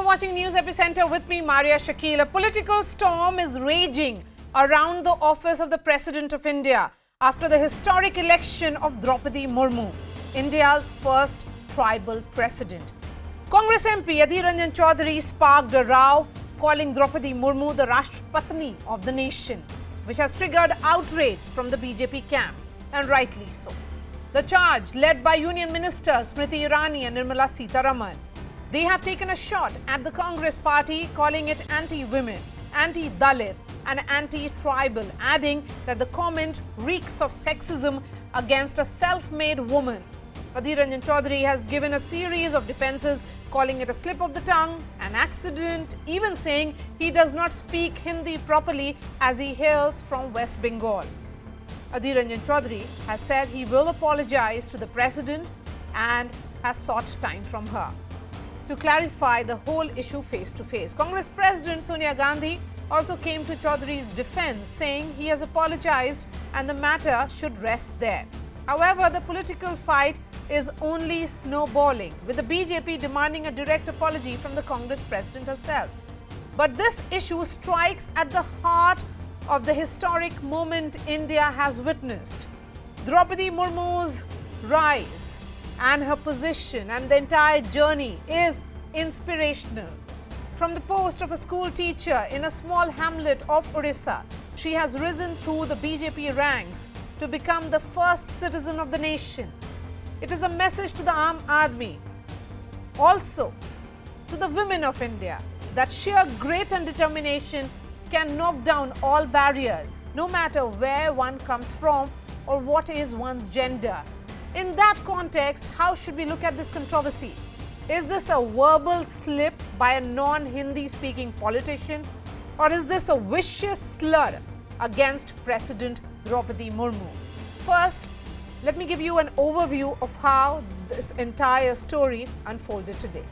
watching News Epicenter with me, Maria Shakil. A political storm is raging around the office of the President of India after the historic election of Droupadi Murmu, India's first tribal president. Congress MP Adhir Ranjan Chaudhary sparked a row, calling Droupadi Murmu the Rashtrapatni of the nation, which has triggered outrage from the BJP camp, and rightly so. The charge, led by Union Ministers Smriti Irani and Nirmala Sitharaman, they have taken a shot at the Congress party, calling it anti-women, anti-Dalit and anti-tribal, adding that the comment reeks of sexism against a self-made woman. Adhir Ranjan Chaudhary has given a series of defences, calling it a slip of the tongue, an accident, even saying he does not speak Hindi properly as he hails from West Bengal. Adhir Ranjan Chaudhary has said he will apologise to the President and has sought time from her to clarify the whole issue face to face. Congress President Sonia Gandhi also came to Chaudhary's defense, saying he has apologized and the matter should rest there. However, the political fight is only snowballing, with the BJP demanding a direct apology from the Congress President herself. But this issue strikes at the heart of the historic moment India has witnessed. Droupadi Murmu's rise and her position and the entire journey is inspirational. From the post of a school teacher in a small hamlet of Odisha, she has risen through the BJP ranks to become the first citizen of the nation. It is a message to the Aam Aadmi, also to the women of India, that sheer grit and determination can knock down all barriers, no matter where one comes from or what is one's gender. In that context, how should we look at this controversy? Is this a verbal slip by a non-Hindi speaking politician, or is this a vicious slur against President Droupadi Murmu? First, let me give you an overview of how this entire story unfolded today.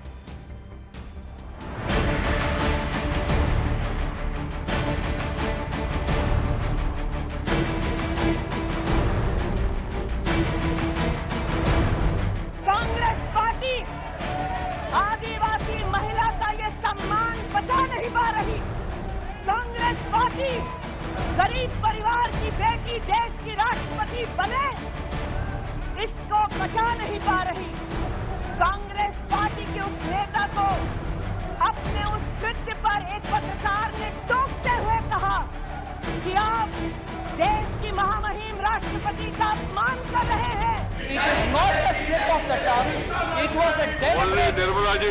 आदिवासी महिला का ये सम्मान बचा नहीं पा रही। Congress party गरीब परिवार की बेटी देश की राष्ट्रपति बने, इसको बचा नहीं पा रही। कांग्रेस पार्टी के उस नेता को अपने उस कृत्य पर एक पत्रकार ने टोकते हुए कहा कि आप देश की महामहिम राष्ट्रपति का अपमान कर रहे हैं। It is not a slip of the tongue. It was a deliberate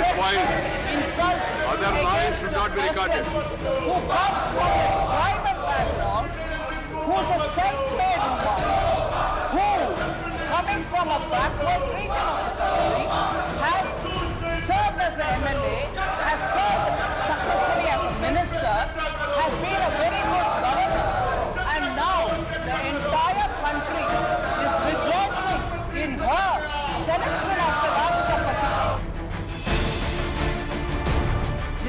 insult Otherwise, should not be regarded. who comes from a tribal background, who's a self-made woman, who, coming from a backward region of the country, has served as an MLA, has served successfully as a minister, has been a very good governor, and now the entire country is rejoicing in her selection as the Rashtrapati.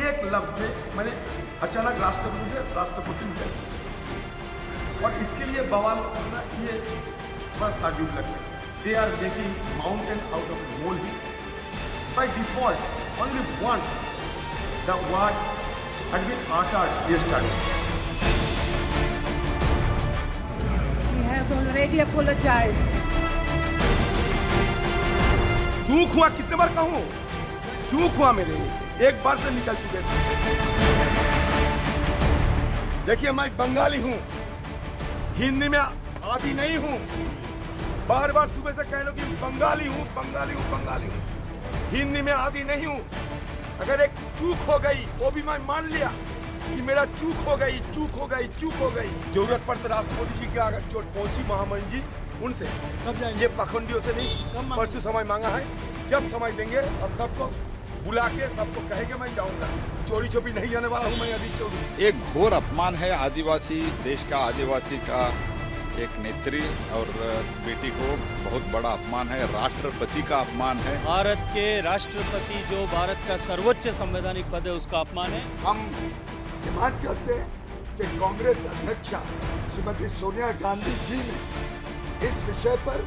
एक लफ्ज मैंने अचानक राष्ट्रपति से राष्ट्रपति में कर, और इसके लिए बवाल करना ये बड़ा ताजुब लगता है। They are making mountain out of a molehill. By default, only once the word had been uttered yesterday. We have already apologized. चूक हुआ, कितने बार कहूँ? चूक हुआ मेरे, एक बार से निकल चुके थे। देखिए, मैं बंगाली हूँ, हिंदी में आदी नहीं हूँ। बार बार सुबह से कह लो कि बंगाली हूँ, बंगाली हूँ, बंगाली हूँ, हिंदी में आदी नहीं हूँ। अगर एक चूक हो गई, वो भी मैं मान लिया कि मेरा चूक हो गई, चूक हो गई, चूक हो गई। जरूरत पड़ते राष्ट्रपति जी की अगर चोट पहुंची महामहिम जी, उनसे ये पखंडियों से नहीं, परसों समय मांगा है, जब समय देंगे और सबको बुला के सबको कहेंगे मैं जाऊंगा। चोरी छुपी नहीं जाने वाला हूँ मैं अजीत चौधरी। एक घोर अपमान है आदिवासी देश का, आदिवासी का एक नेत्री और बेटी को बहुत बड़ा अपमान है, राष्ट्रपति का अपमान है। भारत के राष्ट्रपति जो भारत का सर्वोच्च संवैधानिक पद है, उसका अपमान है। हम डिमांड करते हैं कि कांग्रेस अध्यक्षा श्रीमती सोनिया गांधी जी ने इस विषय पर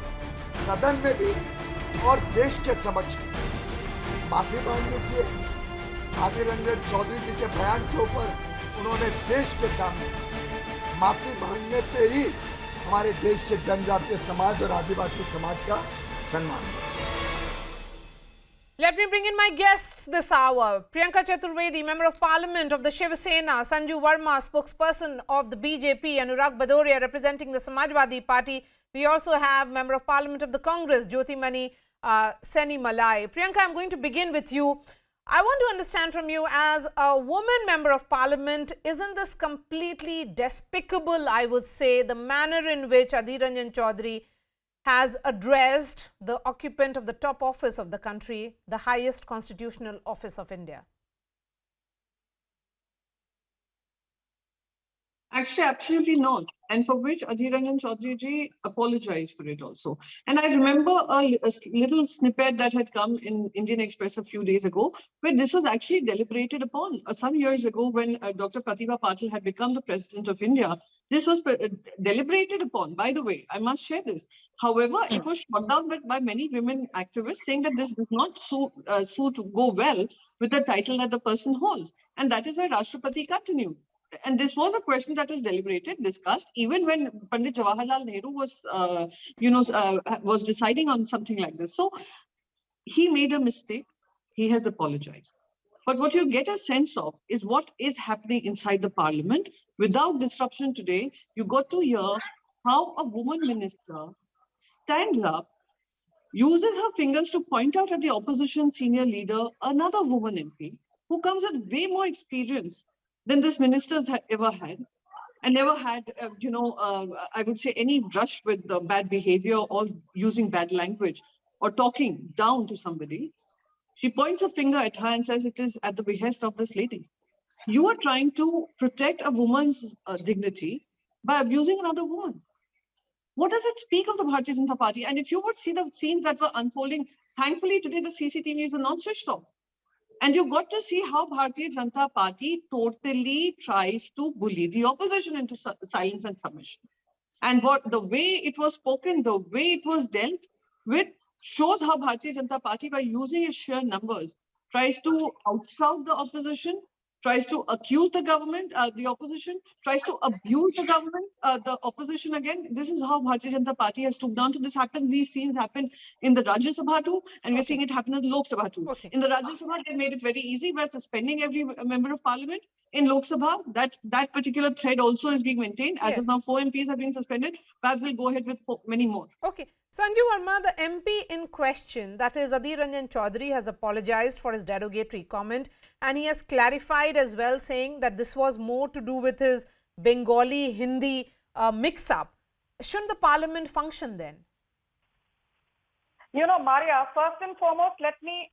सदन में भी और देश के समक्ष माफी मांग लीजिए आदिर रंजन चौधरी जी के बयान के ऊपर उन्होंने देश के सामने माफी मांगने पे ही हमारे देश के जनजातीय समाज और आदिवासी समाज का सम्मान। Let me bring in my guests this hour. Priyanka Chaturvedi, Member of Parliament of the Shiv Sena, Sanju Verma, spokesperson of the BJP, Anurag Badoria, representing the Samajwadi Party. We also have Member of Parliament of the Congress, Jyotimani Seni Malai. Priyanka, I'm going to begin with you. I want to understand from you, as a woman Member of Parliament, isn't this completely despicable, I would say, the manner in which Adhir Ranjan Chaudhary has addressed the occupant of the top office of the country, the highest constitutional office of India? Actually, absolutely not. And for which Adhir Ranjan Chaudhary ji apologized for it also. And I remember a little snippet that had come in Indian Express a few days ago, where this was actually deliberated upon. Some years ago, when Dr. Pratibha Patil had become the President of India, this was deliberated upon. By the way, I must share this. However, it was shot down by many women activists, saying that this does not suit go well with the title that the person holds. And that is why Rashtrapati continued. And this was a question that was deliberated, discussed, even when Pandit Jawaharlal Nehru was, was deciding on something like this. So he made a mistake. He has apologized. But what you get a sense of is what is happening inside the parliament. Without disruption today, you got to hear how a woman minister stands up, uses her fingers to point out at the opposition senior leader, another woman MP, who comes with way more experience than this minister has ever had, and never had, I would say, any brush with the bad behavior or using bad language or talking down to somebody. She points a finger at her and says it is at the behest of this lady. You are trying to protect a woman's dignity by abusing another woman. What does it speak of the Bharatiya Janata Party? And if you would see the scenes that were unfolding, thankfully today the CCTVs were not switched off. And you got to see how Bharatiya Janata Party totally tries to bully the opposition into silence and submission. And the way it was spoken, the way it was dealt with, shows how Bharatiya Janata Party, by using its sheer numbers, tries to outshout the opposition, tries to accuse the government, the opposition, tries to abuse the government, the opposition again. This is how Bharatiya Janata Party has stooped down to. This happens, these scenes happen in the Rajya Sabha too, and we're seeing it happen in the Lok Sabha too. In the Rajya Sabha, they made it very easy by suspending every member of parliament. In Lok Sabha, that particular thread also is being maintained. As of now, 4 MPs have been suspended. Perhaps we'll go ahead with many more. Okay. Sanju Verma, the MP in question, that is Adhir Ranjan Chaudhary, has apologized for his derogatory comment, and he has clarified as well, saying that this was more to do with his Bengali Hindi mix-up. Shouldn't the parliament function then? You know, Maria, first and foremost, let me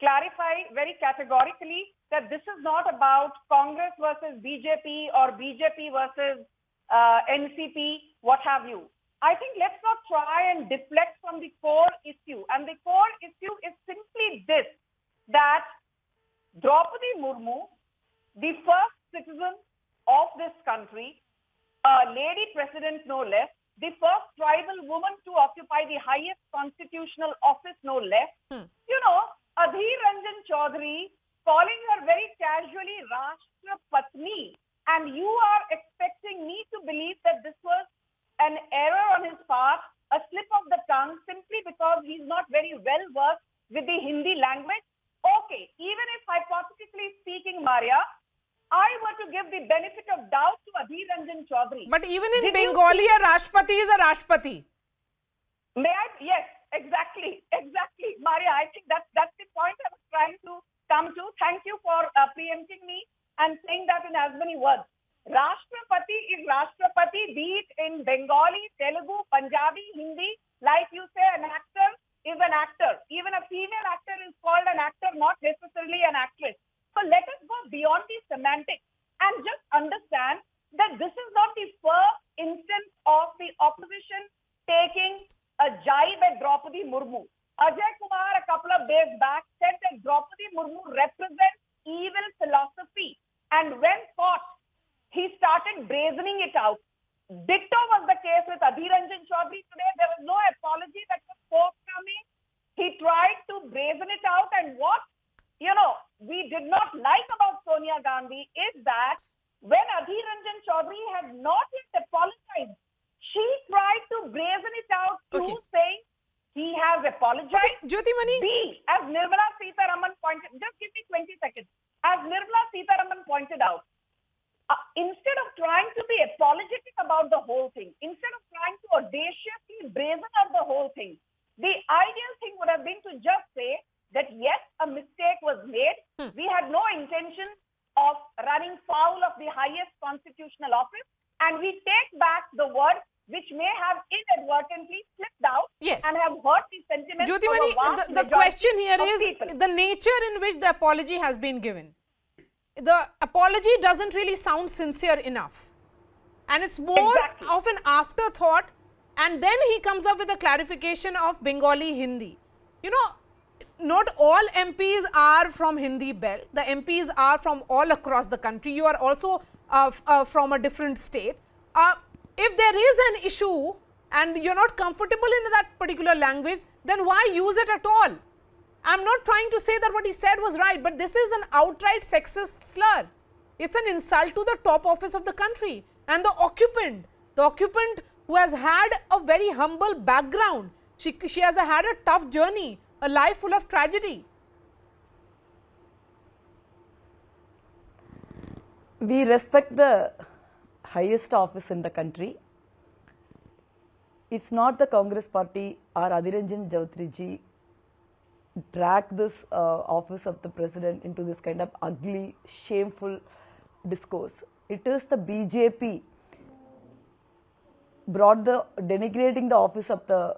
clarify very categorically that this is not about Congress versus BJP or BJP versus NCP, what have you. I think let's not try and deflect from the core issue. And the core issue is simply this, that Droupadi Murmu, the first citizen of this country, a lady president no less, the first tribal woman to occupy the highest constitutional office no less, you know, Adhir Ranjan Chaudhary calling her very casually Rashtrapatni, and you are expecting me to believe that this was an error on his part, a slip of the tongue, simply because he's not very well versed with the Hindi language. Okay, even if hypothetically speaking, Maria, I were to give the benefit of doubt to Adhir Ranjan Chaudhary. But even in Bengali, a Rashtrapati is a Rashtrapati. May I? Yes, exactly. Maria, I think that's the point I was trying to come to. Thank you for preempting me and saying that in as many words. Rashtrapati is Rashtrapati, be it in Bengali, Telugu, Punjabi, Hindi. Like you say, an actor is an actor. Even a female actor is called an actor, not necessarily an actress. So let us go beyond the semantics and just understand that this is not the first instance of the opposition taking a jibe at Droupadi Murmu. Ajay Kumar, a couple of days back, said that Droupadi Murmu represents evil philosophy. And when caught, he started brazening it out. Ditto was the case with Adhir Ranjan Chaudhary today. There was no apology that was forthcoming. He tried to brazen it out, and what? You know, we did not like about Sonia Gandhi is that when Adhir Ranjan Chaudhary had not yet apologized, she tried to brazen it out through saying he has apologized. Jyotimani. B, as Nirmala Sitharaman pointed, just give me 20 seconds. As Nirmala Sitharaman pointed out, instead of trying to be apologetic about the whole thing, instead of trying to audaciously brazen out the whole thing, the ideal thing would have been to just say that yes, a mistake was made. We had no intention of running foul of the highest constitutional office, and we take back the word which may have inadvertently slipped out and have hurt the sentiments Jyotimani, of a vast the question here of is people. the nature in which the apology has been given. The apology doesn't really sound sincere enough. And it's more of an afterthought, and then he comes up with a clarification of Bengali Hindi. You know, not all MPs are from Hindi belt. The MPs are from all across the country. You are also from a different state. If there is an issue and you're not comfortable in that particular language, then why use it at all? I'm not trying to say that what he said was right, but this is an outright sexist slur. It's an insult to the top office of the country and the occupant who has had a very humble background. She has had a tough journey, a life full of tragedy. We respect the highest office in the country. It's not the Congress party or Adhir Ranjan Chaudhary ji drag this office of the president into this kind of ugly, shameful discourse. It is the BJP denigrating the office of the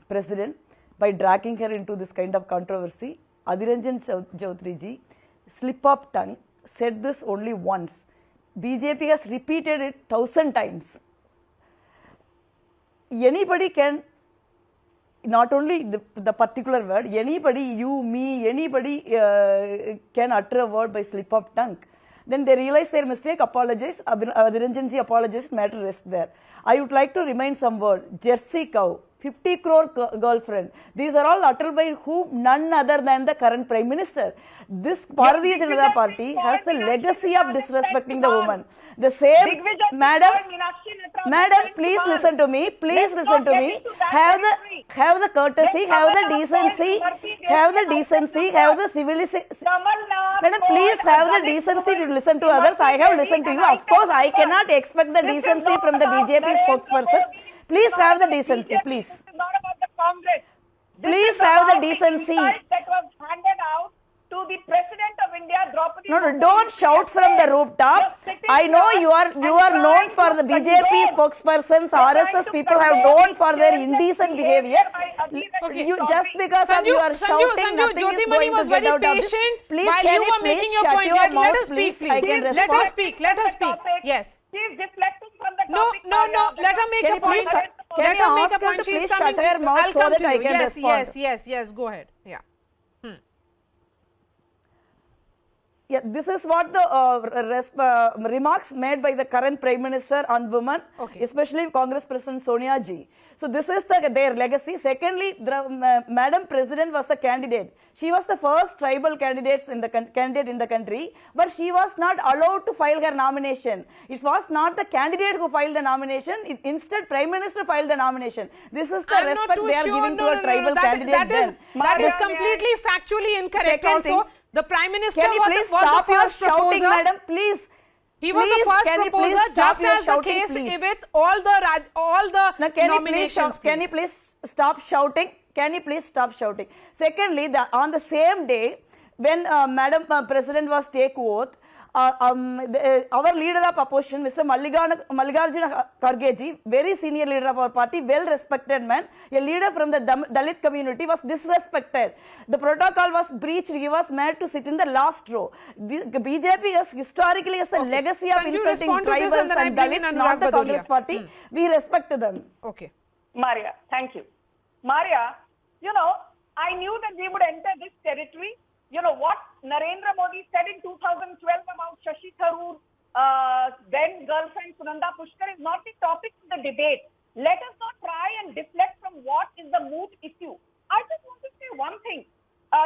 president by dragging her into this kind of controversy. Adhir Ranjan Chaudhary ji, slip of tongue, said this only once. BJP has repeated it 1,000 times. Anybody can, not only the particular word, anybody, you, me, anybody can utter a word by slip of tongue. Then they realize their mistake, apologize, Adhir Ranjan ji apologized, matter rests there. I would like to remind some word, Jersey cow, 50 crore girlfriend. These are all uttered by whom? None other than the current Prime Minister. This Bharatiya Janata Party has the legacy of disrespecting the woman. The same, madam, please listen to me. Please listen to me. Have the courtesy, have the decency, have the civility. Madam, please have the decency to listen to others. I have listened to you. Of course, I cannot expect the decency from the BJP spokesperson. Please have the decency, please. This is not about the Congress. Please have the decency. That was handed out to the President of India, Droupadi. No, don't shout from the rooftop. I know you are known for the BJP spokespersons, RSS people have known for their indecent behavior. You just because of you are shouting, nothing is going was to get very out of this. patient Please, while can you were making your point. Let us speak, please. Let us speak. Yes. She is deflecting from the No. topic. Let her make a point. Let her make a point. She is coming to you. I'll come to you. Yes. Go ahead. Yeah. Yeah, this is what the remarks made by the current Prime Minister on women, especially Congress President Sonia ji. So this is their legacy. Secondly, Madam President was the candidate. She was the first tribal candidate in the country, but she was not allowed to file her nomination. It was not the candidate who filed the nomination. Instead, Prime Minister filed the nomination. This is the respect they are giving to a tribal candidate. That is completely factually incorrect. Also, the Prime Minister was the stop first shouting, proposer. Madam, please. He was the first proposer, just as the case with all the nominations. Can you please stop shouting? Can you please stop shouting? Secondly, on the same day when Madam President was take oath, our leader of opposition, Mr. Mallikarjuna Kharge ji, very senior leader of our party, well-respected man, a leader from the Dalit community, was disrespected. The protocol was breached. He was made to sit in the last row. The BJP has historically has a legacy of insulting tribals and Dalits, not the Congress party. We respect them. Okay. Maria, thank you. Maria, you know, I knew that we would enter this territory. You know what Narendra Modi said in 2012 about Shashi Tharoor, then girlfriend Sunanda Pushkar is not the topic of the debate. Let us not try and deflect from what is the moot issue. I just want to say one thing.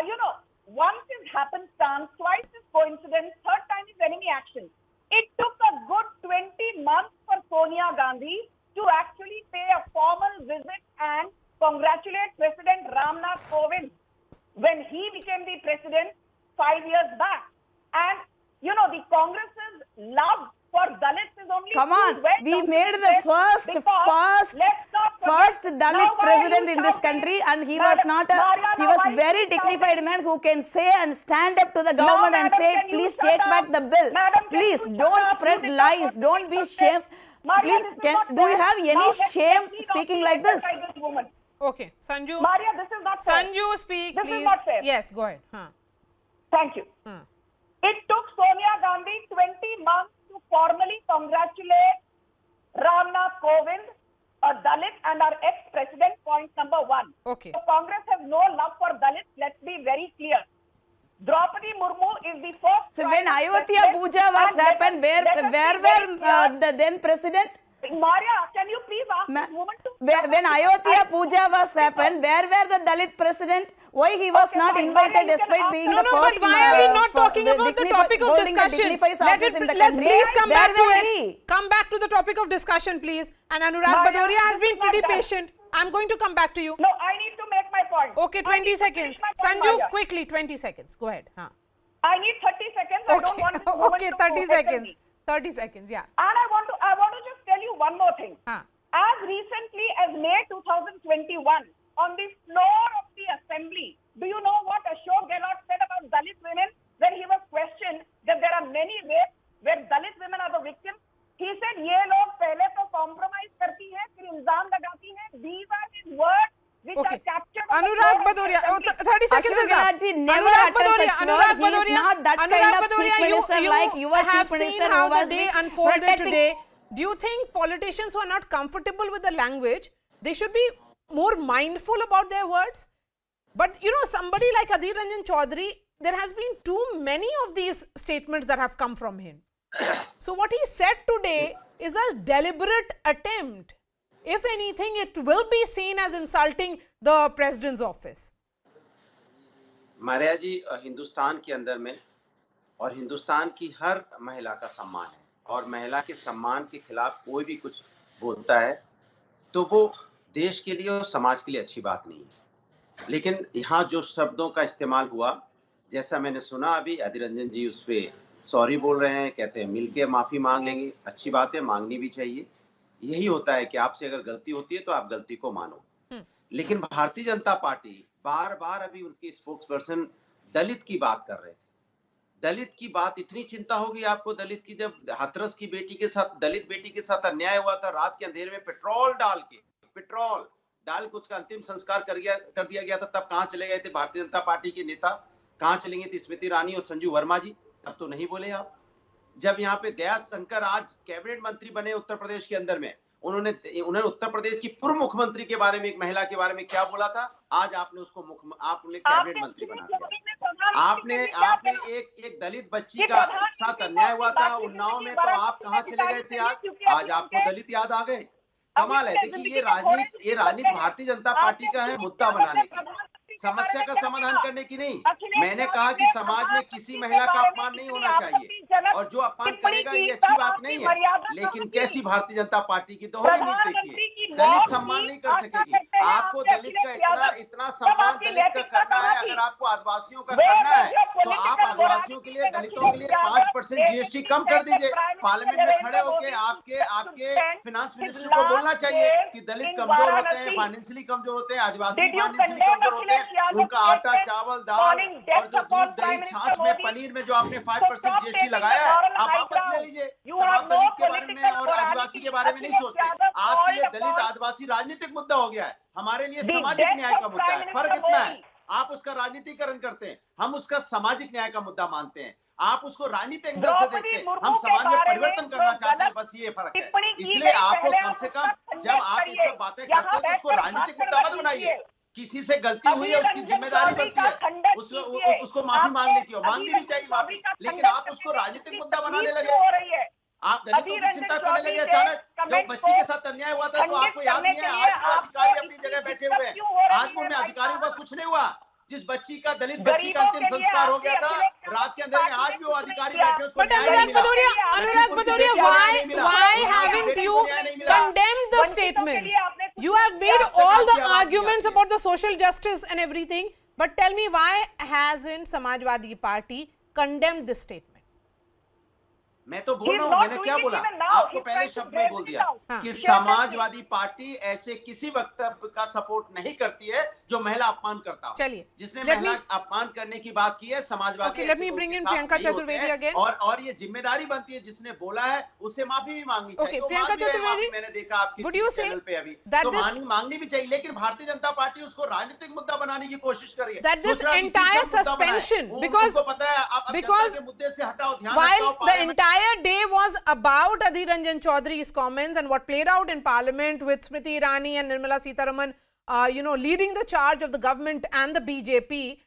You know, once is happenstance, twice is coincidence, third time is enemy action. It took a good 20 months for Sonia Gandhi to actually pay a formal visit and congratulate President Ramnath Kovind when he became the president 5 years back. And, you know, the Congress's love for Dalits is only... Come on, we made the first Dalit president in this country, and he was not a, he was very dignified man who can say and stand up to the government and say, please take back the bill. Please don't spread lies, don't be shame. Please, do you have any shame speaking like this? Okay, Sanju. Maria, this is not fair. Sanju, speak, this please. Is not fair. Yes, go ahead. Thank you. It took Sonia Gandhi 20 months to formally congratulate Ramnath Kovind, a Dalit and our ex-president, point number 1. Okay. So Congress has no love for Dalits, let's be very clear. Droupadi Murmu is the first... So when Ayodhya Puja was happened, where were the then president? Maria, can you please ask this woman to... When Ayodhya Puja was happened, where were the Dalit president? Why he was not invited despite being the first... But why are we not talking about the topic of discussion? Let's please come back to it. Come back to the topic of discussion, please. And Anurag Bhadoria has been pretty patient. I'm going to come back to you. No, I need to make my point. Okay, 20 seconds. Sanju, quickly, 20 seconds. Go ahead. I need 30 seconds. I don't want this woman Okay, to 30 seconds. 30 seconds, yeah. And I want to just tell you one more thing. As recently as May 2021, on the floor of the assembly, do you know what Ashok Gehlot said about Dalit women when he was questioned that there are many rapes where Dalit women are the victims? He said, "ये लोग पहले तो compromise करती हैं, फिर इल्जाम लगाती हैं." These are his words which are captured. Anurag Bhadoria, 30 seconds is up. Anurag Bhadoria, you have seen how the day unfolded today. Do you think politicians who are not comfortable with the language, they should be more mindful about their words? But you know, somebody like Adhir Ranjan Chaudhary, there has been too many of these statements that have come from him. So what he said today is a deliberate attempt. If anything, it will be seen as insulting the president's office. Maria जी, हिंदुस्तान के अंदर में और हिंदुस्तान की हर महिला का सम्मान है, और महिला के सम्मान के खिलाफ कोई भी कुछ बोलता है तो वो देश के लिए और समाज के लिए अच्छी बात नहीं है। लेकिन यहाँ जो शब्दों का इस्तेमाल हुआ, जैसा मैंने सुना अभी, अधीर रंजन जी उस पर सॉरी बोल रहे हैं, कहते हैं मिलके माफी मांग लेंगे। अच्छी बात है, मांगनी भी चाहिए। यही होता है कि आपसे अगर गलती होती है तो आप गलती को मानो। लेकिन भारतीय जनता पार्टी बार बार, अभी उनकी स्पोक्स पर्सन दलित की बात कर रहे थे। दलित की बात, इतनी चिंता होगी आपको दलित की, जब हाथरस की बेटी के साथ, दलित बेटी के साथ अन्याय हुआ था, रात के अंधेरे में पेट्रोल डाल के उसका अंतिम संस्कार कर दिया गया था, तब कहां चले गए थे भारतीय जनता पार्टी के नेता? कहां चले गए थे स्मृति ईरानी और संजू वर्मा जी? तब तो नहीं बोले आप। जब यहाँ पे दया शंकर आज कैबिनेट मंत्री बने उत्तर प्रदेश के अंदर में, उन्होंने उत्तर प्रदेश की पूर्व मुख्यमंत्री के बारे में, एक महिला के बारे में क्या बोला था? आज आपने उसको आपने कैबिनेट मंत्री बना दिया। आपने एक दलित बच्ची का साथ अन्याय हुआ था उन्नाव में, तो आप कहाँ चले गए थे? आज आपको दलित याद आ गए? कमाल है। देखिए, ये राजनीति भारतीय जनता पार्टी का है, मुद्दा बनाने का, समस्या का समाधान करने की नहीं। मैंने कहा कि समाज में किसी महिला का अपमान नहीं होना चाहिए, और जो अपमान करेगा ये अच्छी बात नहीं है। लेकिन कैसी भारतीय जनता पार्टी की दोहरी नीति देखिए, दलित सम्मान नहीं कर सकेगी। आपको दलित का इतना सम्मान दलित का करना है, अगर आपको आदिवासियों का करना है तो आप आदिवासियों के लिए, दलितों के लिए 5% GST कम कर दीजिए। पार्लियामेंट में खड़े होकर आपके फाइनेंस मिनिस्टर को बोलना चाहिए कि दलित कमजोर होते हैं, फाइनेंशियली कमजोर होते हैं, आदिवासी फाइनेंशियली कमजोर होते हैं, उनका आटा, चावल, दाल और जो दूध, दही, छाछ में, पनीर में जो आपने 5% GST लगाया है, आप वापस ले लीजिए। तब आप दलित के बारे में और आदिवासी के बारे में नहीं सोचते। आपके लिए दलित आदिवासी राजनीतिक मुद्दा हो गया है, हमारे लिए सामाजिक न्याय का मुद्दा है। फर्क इतना है, आप उसका राजनीतिकरण करते हैं, हम उसका सामाजिक न्याय का मुद्दा मानते हैं। आप उसको राजनीतिक एंगल से देखते हैं, हम समाज में परिवर्तन करना चाहते हैं। बस ये फर्क है। इसलिए आपको कम से कम जब आप ये सब बातें करते हैं तो उसको राजनीतिक मुद्दा मत बनाइए। किसी से गलती हुई है, उसकी जिम्मेदारी बनती है उसको माफी मांगने की, मांगनी भी चाहिए माफी, लेकिन आप उसको राजनीतिक मुद्दा बनाने लगे। आप दलितों की चिंता करने लगे। अचानक जब बच्ची के साथ अन्याय हुआ था तो आपको याद नहीं है? आज अधिकारी अपनी जगह बैठे हुए हैं, आज में अधिकारियों का कुछ नहीं हुआ। जिस बच्ची का दलित बच्ची का अंतिम संस्कार हो गया था रात के अंधेरे में, आज भी वो अधिकारी बैठे, उसको But न्याय नहीं मिला। Anurag Bhadoria, why haven't you condemned the statement? You have made all the arguments about the social justice and everything, but tell me, why hasn't Samajwadi Party condemned this statement? मैं तो बोल रहा हूँ, मैंने क्या बोला आपको पहले शब्द में बोल दिया कि समाजवादी पार्टी ऐसे किसी वक्तव्य का सपोर्ट नहीं करती है जो महिला अपमान करता हो। चलिए, जिसने महिला अपमान करने की बात की है Samajwadi let me bring in Priyanka Chaturvedi again. और ये जिम्मेदारी बनती है जिसने बोला है उससे माफी भी मांगनी चाहिए। Priyanka Chaturvedi, मैंने देखा आपकी चैनल पे अभी तो मांगनी भी चाहिए, लेकिन भारतीय जनता पार्टी उसको राजनीतिक मुद्दा बनाने की कोशिश कर रही है। That this entire suspension, because मुद्दे से हटाओ, ध्यान while the entire day was about Adhir Ranjan Chaudhary's comments and what played out in Parliament with Smriti Irani and Nirmala Sitharaman, leading the charge of the government and the BJP,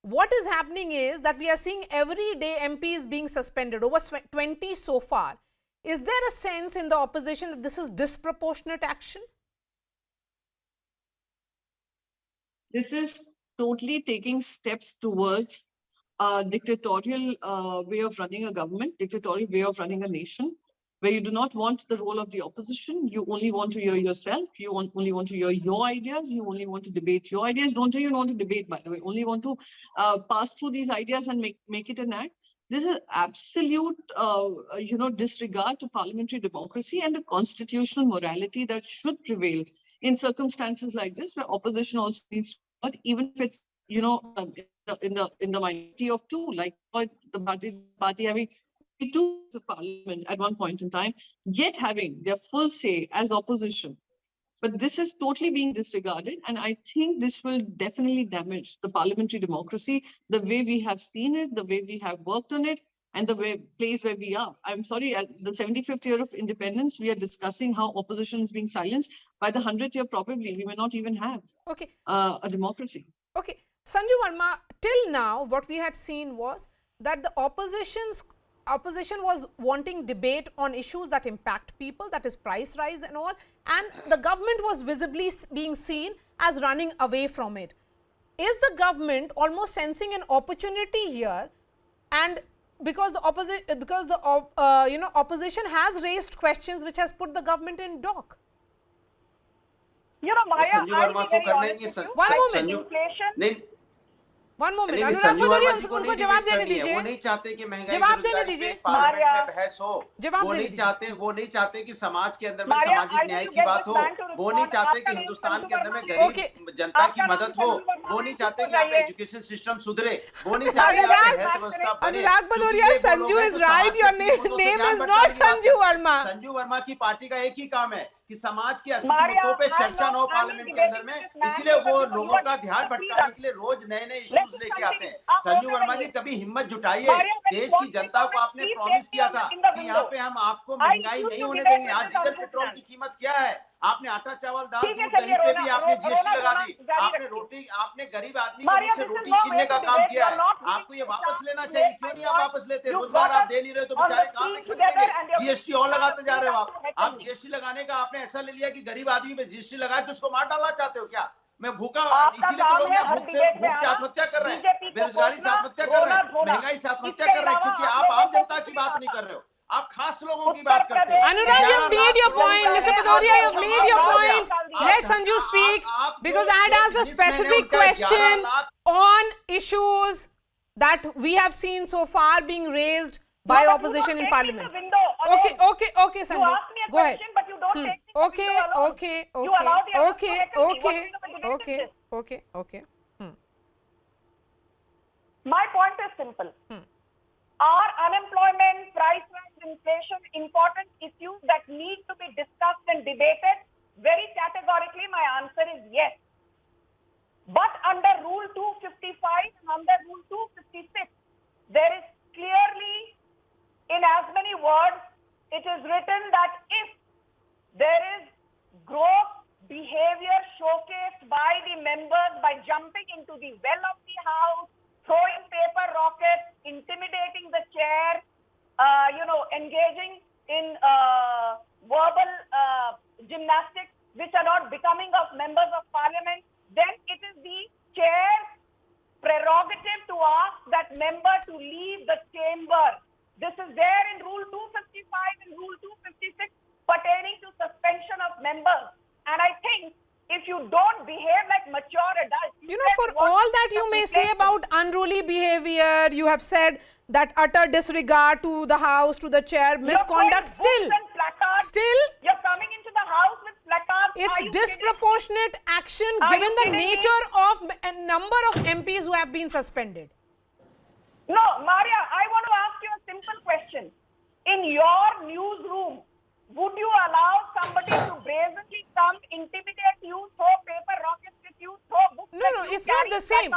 what is happening is that we are seeing every day MPs being suspended, over 20 so far. Is there a sense in the opposition that this is disproportionate action? This is totally taking steps towards a dictatorial way of running a government, dictatorial way of running a nation, where you do not want the role of the opposition. You only want to hear yourself. You only want to hear your ideas. You only want to debate your ideas. Don't even want to debate, by the way. Only want to pass through these ideas and make it an act. This is absolute, disregard to parliamentary democracy and the constitutional morality that should prevail in circumstances like this, where opposition also needs to, even if it's, in the minority of two, like the party having two of parliament at one point in time, yet having their full say as opposition. But this is totally being disregarded, and I think this will definitely damage the parliamentary democracy, the way we have seen it, the way we have worked on it, and the place where we are. I'm sorry, at the 75th year of independence, we are discussing how opposition is being silenced. By the 100th year, probably, we may not even have a democracy. Okay. Sanju Verma, till now, what we had seen was that the opposition was wanting debate on issues that impact people, that is price rise and all, and the government was visibly being seen as running away from it. Is the government almost sensing an opportunity here, and because the opposition has raised questions which has put the government in dock? Sanju Verma को करने की inflation. One moment, Anurag Bhadoria, उनको जवाब देने दीजिए। वो नहीं चाहते कि महंगाई जवाब देने दीजिए। पार्लियामेंट में बहस हो, वो नहीं चाहते कि समाज के अंदर में सामाजिक न्याय की बात हो, वो नहीं चाहते कि हिंदुस्तान के अंदर में गरीब जनता की मदद हो, वो नहीं चाहते कि आप एजुकेशन सिस्टम सुधरे, वो नहीं चाहते कि हेल्थ व्यवस्था बने। अनुराग Bhadauria, Sanju is right, your name is not Sanju Verma. Sanju Verma की पार्टी का एक ही काम है कि समाज के असली मुद्दों पे चर्चा न हो पार्लियामेंट के अंदर में, इसलिए वो लोगों का ध्यान भटकाने के लिए रोज नए नए इश्यूज लेके आते हैं। संजू वर्मा जी, कभी हिम्मत जुटाइए, देश की जनता को आपने प्रॉमिस किया था कि यहाँ पे हम आपको महंगाई नहीं होने देंगे। आज डीजल पेट्रोल की कीमत क्या है? आपने आटा चावल दाल दूध दही पे भी आपने जीएसटी लगा दी, आपने गरीब आदमी से रोटी छीनने का काम किया है। आपको ये वापस लेना चाहिए, क्यों नहीं आप वापस लेते? रोजगार आप दे नहीं रहे तो बेचारे कहाँ से खरीदेंगे? जीएसटी और लगाते जा रहे हो आप जीएसटी लगाने का आपने ऐसा ले लिया कि गरीब आदमी पे जीएसटी लगा के उसको मार डालना चाहते हो क्या? मैं भूखा, इसीलिए तो लोग यहाँ भूख से आत्महत्या कर रहे हैं, बेरोजगारी से आत्महत्या कर रहे हैं, महंगाई से आत्महत्या कर रहे हैं, क्योंकि आप आम जनता की बात नहीं कर रहे हो, आप खास लोगों की बात करते हैं। Anurag, you've made your point. Mr. Bhadoria, you've made your point. Let Sanju speak, because I had asked a specific question on issues that we have seen so far being raised by opposition in parliament. Okay, Sanju, go ahead. Okay. My point is simple. Are unemployment, price rise, inflation important issues that need to be discussed and debated? Very categorically, my answer is yes. But under Rule 255 and under Rule 256, there is clearly, in as many words, it is written that if there is gross behavior showcased by the members by jumping into the well of the house, throwing paper rockets, intimidating the chair, engaging in verbal gymnastics which are not becoming of members of parliament, then it is the chair's prerogative to ask that member to leave the chamber. This is there in Rule 255 and Rule 256 pertaining to suspension of members. And I think if you don't behave like mature adults... You know, for all that you may say about unruly behavior, you have said that utter disregard to the house, to the chair, misconduct, still, you're coming into the house with placards. It's disproportionate action given the nature of a number of MPs who have been suspended. No, Maria, I want to ask you a simple question. In your newsroom, would you allow somebody to brazenly come, intimidate you, throw paper rockets at you, throw books at you? No, it's not the same.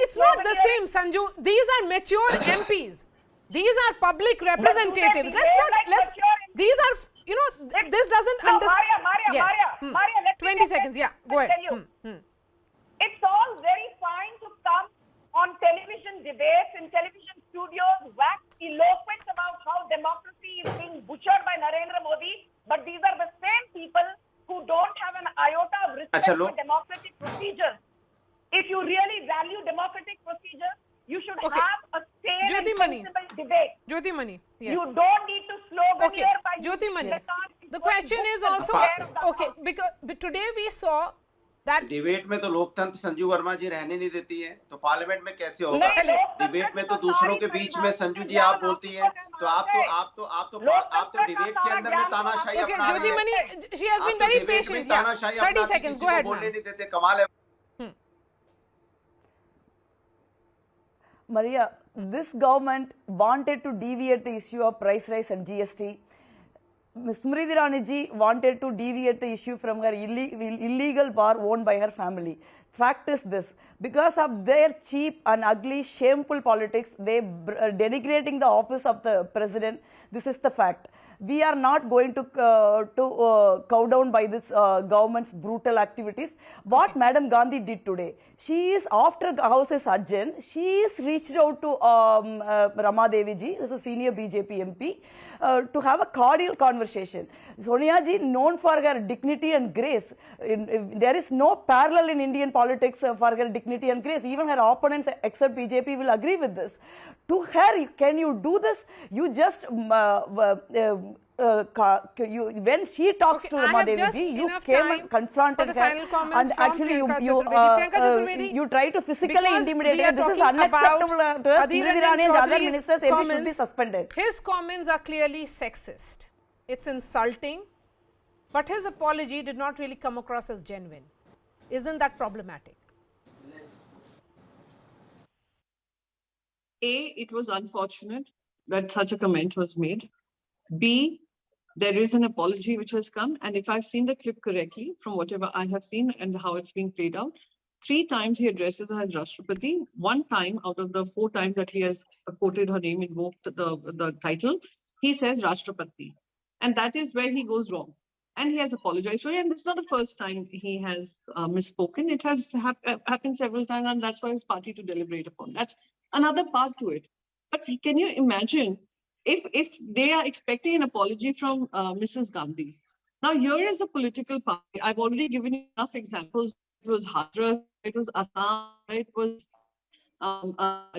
It's not the same, Sanju. These are mature MPs. These are public representatives. These are, you know, this doesn't understand. Maria, let 20 seconds, yeah, go ahead. It's all very fine to come on television debates, in television studios, wax eloquent about how democracy is being butchered by Narendra Modi, but these are the same people who don't have an iota of respect for democratic procedures. If you really value democratic procedures, you should have a sane and sensible debate. Jyotimani, yes. You don't need to slogan here by Jyotimani, the question is also, because today we saw that debate में तो लोकतंत्र संजू वर्मा जी रहने नहीं देती है, तो parliament में कैसे होगा? डिबेट में तो दूसरों के बीच में संजू जी आप बोलती हैं, तो आप तो डिबेट के अंदर में तानाशाही अपना रही हैं। Jyotimani, she has been very patient. 30 seconds, go ahead. बोलने नहीं देते, कमाल है। Maria, this government wanted to deviate the issue of price rise and GST. Ms. Smriti Irani ji wanted to deviate the issue from her illegal bar owned by her family. Fact is this, because of their cheap and ugly, shameful politics, they denigrating the office of the president. This is the fact. We are not going to cow down by this government's brutal activities. What Madam Gandhi did today, she is, after the house is adjourned, she is reached out to Rama Devi ji, who is a senior BJP MP, to have a cordial conversation. Sonia ji, known for her dignity and grace, there is no parallel in Indian politics for her dignity and grace. Even her opponents, except BJP, will agree with this. To her, can you do this? You just, when she talks to Rama Devi ji, you came and confronted her, and actually you try to physically intimidate her. This is unacceptable to us. Smriti Irani and other ministers, MP should be suspended. His comments are clearly sexist. It's insulting, but his apology did not really come across as genuine. Isn't that problematic? A, it was unfortunate that such a comment was made. B, there is an apology which has come, and if I've seen the clip correctly, from whatever I have seen and how it's being played out, 3 times he addresses her as Rashtrapati. 1 time out of the 4 times that he has quoted her name, invoked the title, he says Rashtrapati. And that is where he goes wrong. And he has apologized for it. And this is not the first time he has misspoken. It has happened several times, and that's why it's party to deliberate upon. That's another part to it. But can you imagine if they are expecting an apology from Mrs. Gandhi? Now, here is a political party. I've already given you enough examples. It was Hathras, it was Assam, it was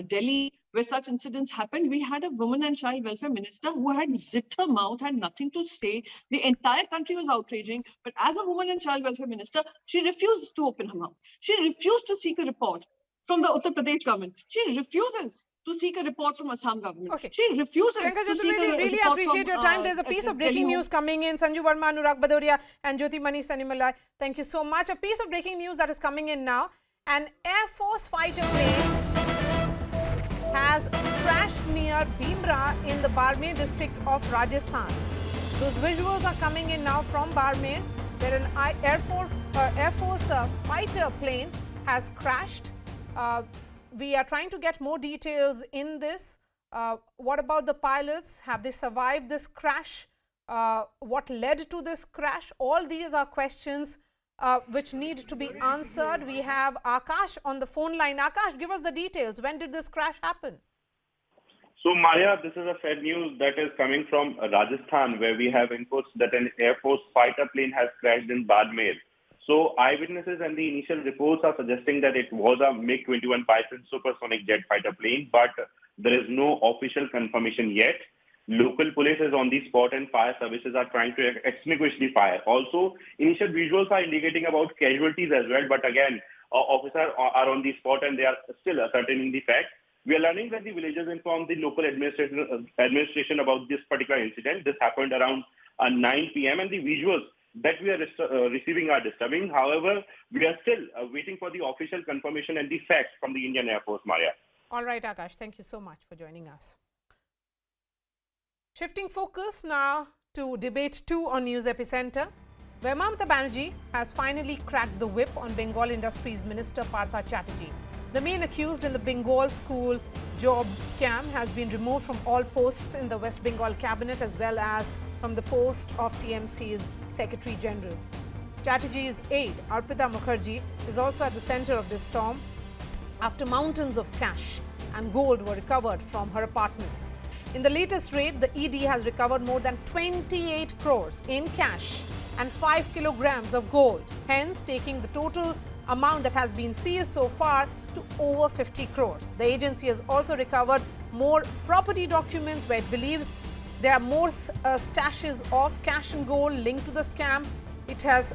Delhi, where such incidents happened. We had a woman and child welfare minister who had zipped her mouth, had nothing to say. The entire country was outraging. But as a woman and child welfare minister, she refused to open her mouth. She refused to seek a report from the Uttar Pradesh government. She refuses to seek a report from Assam government. Okay. She refuses to seek a really report appreciate from, your time. There's a piece of breaking news coming in. Sanju Verma, Anurag Badoria and Jyotimani Sanimalai. Thank you so much. A piece of breaking news that is coming in now. An Air Force fighter plane has crashed near Bhimra in the Barmer district of Rajasthan. Those visuals are coming in now from Barmer, where an Air Force fighter plane has crashed. We are trying to get more details in this. What about the pilots? Have they survived this crash? What led to this crash? All these are questions which need to be answered. We have Akash on the phone line. Akash, give us the details. When did this crash happen? So, Maya, this is a sad news that is coming from Rajasthan, where we have inputs that an Air Force fighter plane has crashed in Barmer. So eyewitnesses and the initial reports are suggesting that it was a MiG-21 Bison supersonic jet fighter plane, but there is no official confirmation yet. Local police is on the spot and fire services are trying to extinguish the fire. Also, initial visuals are indicating about casualties as well, but again, officers are on the spot and they are still ascertaining the fact. We are learning that the villagers informed the local administration about this particular incident. This happened around 9 p.m. and the visuals that we are receiving are disturbing. However, we are still waiting for the official confirmation and the facts from the Indian Air Force, Maria. All right, Akash, thank you so much for joining us. Shifting focus now to debate 2 on News Epicenter, where Mamata Banerjee has finally cracked the whip on Bengal Industries Minister Partha Chatterjee. The main accused in the Bengal school jobs scam has been removed from all posts in the West Bengal cabinet as well as from the post of TMC's Secretary General. Chatterjee's aide, Arpita Mukherjee, is also at the center of this storm after mountains of cash and gold were recovered from her apartments. In the latest raid, the ED has recovered more than 28 crores in cash and 5 kilograms of gold, hence taking the total amount that has been seized so far to over 50 crores. The agency has also recovered more property documents where it believes there are more stashes of cash and gold linked to the scam. It has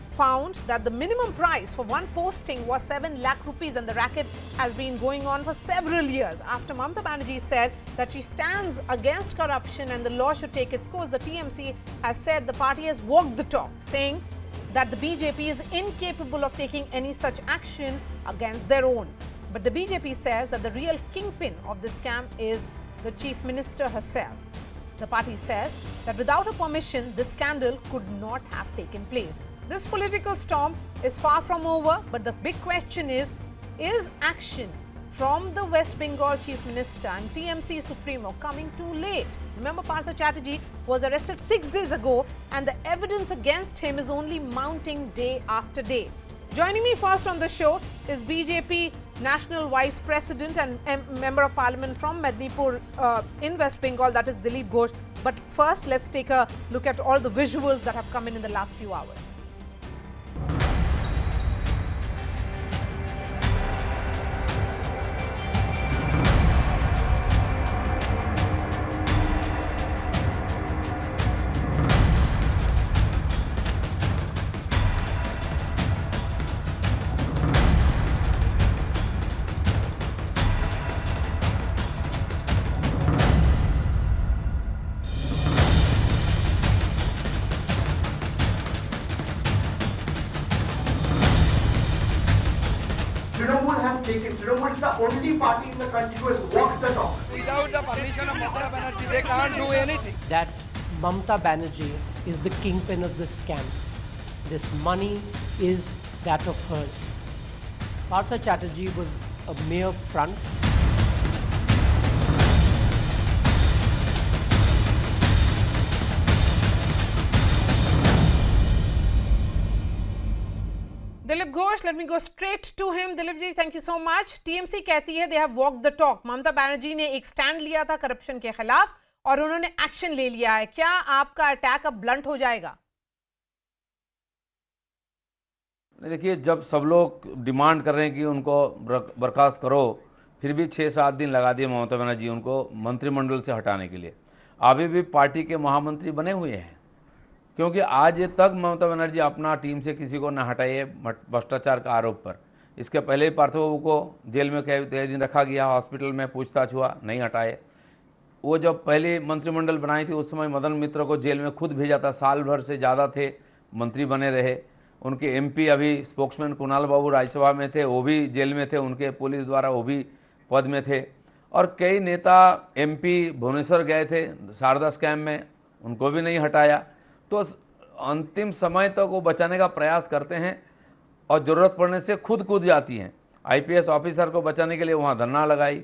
found that the minimum price for one posting was 7 lakh rupees and the racket has been going on for several years. After Mamata Banerjee said that she stands against corruption and the law should take its course, the TMC has said the party has walked the talk, saying that the BJP is incapable of taking any such action against their own. But the BJP says that the real kingpin of the scam is the Chief Minister herself. The party says that without her permission, this scandal could not have taken place. This political storm is far from over, but the big question is action from the West Bengal Chief Minister and TMC Supremo coming too late? Remember, Partha Chatterjee was arrested 6 days ago and the evidence against him is only mounting day after day. Joining me first on the show is BJP National Vice President and Member of Parliament from Mednipur in West Bengal, that is Dilip Ghosh. But first, let's take a look at all the visuals that have come in the last few hours. Trinamool is the only party in the country who has walked the talk. Without the permission of Mamata Banerjee, they can't do anything. That Mamata Banerjee is the kingpin of this scam. This money is that of hers. Partha Chatterjee was a mere front. Dilip Ghosh, let me go straight to him. Dilip ji, thank you so much. TMC कहती है they have walked the talk. Mamata Banerjee ने एक stand लिया था corruption के खिलाफ और उन्होंने एक्शन ले लिया है. क्या आपका अटैक अब ब्लंट हो जाएगा? देखिए, जब सब लोग डिमांड कर रहे हैं कि उनको बर्खास्त करो, फिर भी 6-7 दिन लगा दिए ममता बनर्जी उनको मंत्रिमंडल से हटाने के लिए. अभी भी पार्टी के महामंत्री बने हुए हैं, क्योंकि आज तक ममता बनर्जी अपना टीम से किसी को न हटाए भ्रष्टाचार का आरोप पर. इसके पहले ही पार्थ बाबू को जेल में कई दिन रखा गया, हॉस्पिटल में पूछताछ हुआ, नहीं हटाए. वो जब पहले मंत्रिमंडल बनाई थी उस समय मदन मित्र को जेल में खुद भेजा था. साल भर से ज़्यादा थे, मंत्री बने रहे. उनके एमपी अभी स्पोक्समैन कुणाल बाबू राज्यसभा में थे, वो भी जेल में थे, उनके पुलिस द्वारा वो भी पद में थे. और कई नेता एमपी भुवनेश्वर गए थे शारदा स्कैम में, उनको भी नहीं हटाया. तो अंतिम समय तक वो बचाने का प्रयास करते हैं और ज़रूरत पड़ने से खुद कूद जाती हैं. आईपीएस ऑफिसर को बचाने के लिए वहाँ धरना लगाई.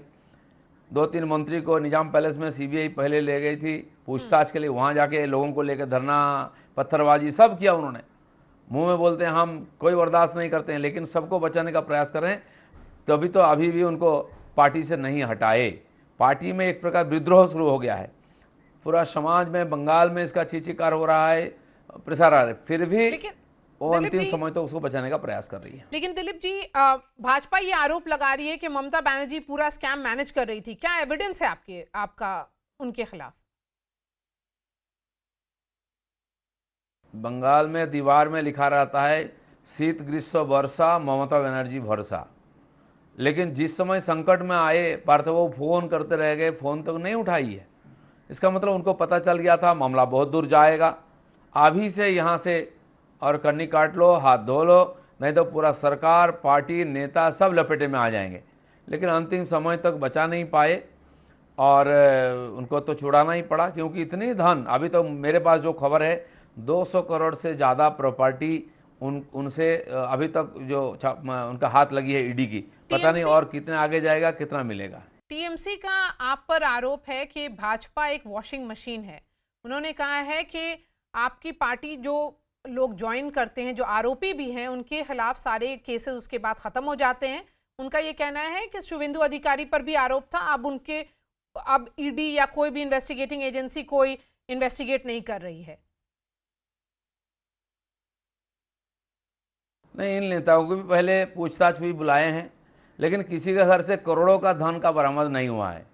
2-3 मंत्री को निजाम पैलेस में सीबीआई पहले ले गई थी पूछताछ के लिए, वहाँ जाके लोगों को लेकर धरना, पत्थरबाजी सब किया उन्होंने. मुंह में बोलते हैं हम कोई बर्दाश्त नहीं करते हैं, लेकिन सबको बचाने का प्रयास कर रहे हैं. तभी तो अभी भी उनको पार्टी से नहीं हटाए. पार्टी में एक प्रकार विद्रोह शुरू हो गया है. पूरा समाज में, बंगाल में इसका चीचीकार हो रहा है, प्रसार आ रहा है. फिर भी वो दिलीप अंतिम जी, समय तक उसको बचाने का प्रयास कर रही है। लेकिन दिलीप जी, भाजपा ये आरोप लगा रही है कि ममता बनर्जी पूरा स्कैम मैनेज कर रही थी। क्या एविडेंस है आपका उनके खिलाफ? बंगाल में दीवार में लिखा रहता है शीत ग्रीष्म वर्षा ममता बनर्जी भरोसा, लेकिन जिस समय संकट में आए पार्थ वो फोन करते रह गए, फोन तक नहीं उठाई है। इसका मतलब उनको पता चल गया था मामला बहुत दूर जाएगा, अभी से यहाँ से और कन्नी काट लो, हाथ धो लो, नहीं तो पूरा सरकार, पार्टी, नेता सब लपेटे में आ जाएंगे। लेकिन अंतिम समय तक बचा नहीं पाए और उनको तो छुड़ाना ही पड़ा, क्योंकि इतनी धन, अभी तो मेरे पास जो खबर है 200 करोड़ से ज़्यादा प्रॉपर्टी उनसे अभी तक जो उनका हाथ लगी है ईडी की, पता नहीं और कितने आगे जाएगा, कितना मिलेगा। टीएमसी का आप पर आरोप है कि भाजपा एक वॉशिंग मशीन है। उन्होंने कहा है कि आपकी पार्टी जो लोग ज्वाइन करते हैं, जो आरोपी भी हैं, उनके खिलाफ सारे केसेस उसके बाद खत्म हो जाते हैं। उनका ये कहना है कि शुभेंदु अधिकारी पर भी आरोप था, अब ईडी या कोई भी इन्वेस्टिगेटिंग एजेंसी कोई इन्वेस्टिगेट नहीं कर रही है। नहीं, इन नेताओं को भी पहले पूछताछ हुई, बुलाए हैं, लेकिन किसी के घर से करोड़ों का धन का बरामद नहीं हुआ है।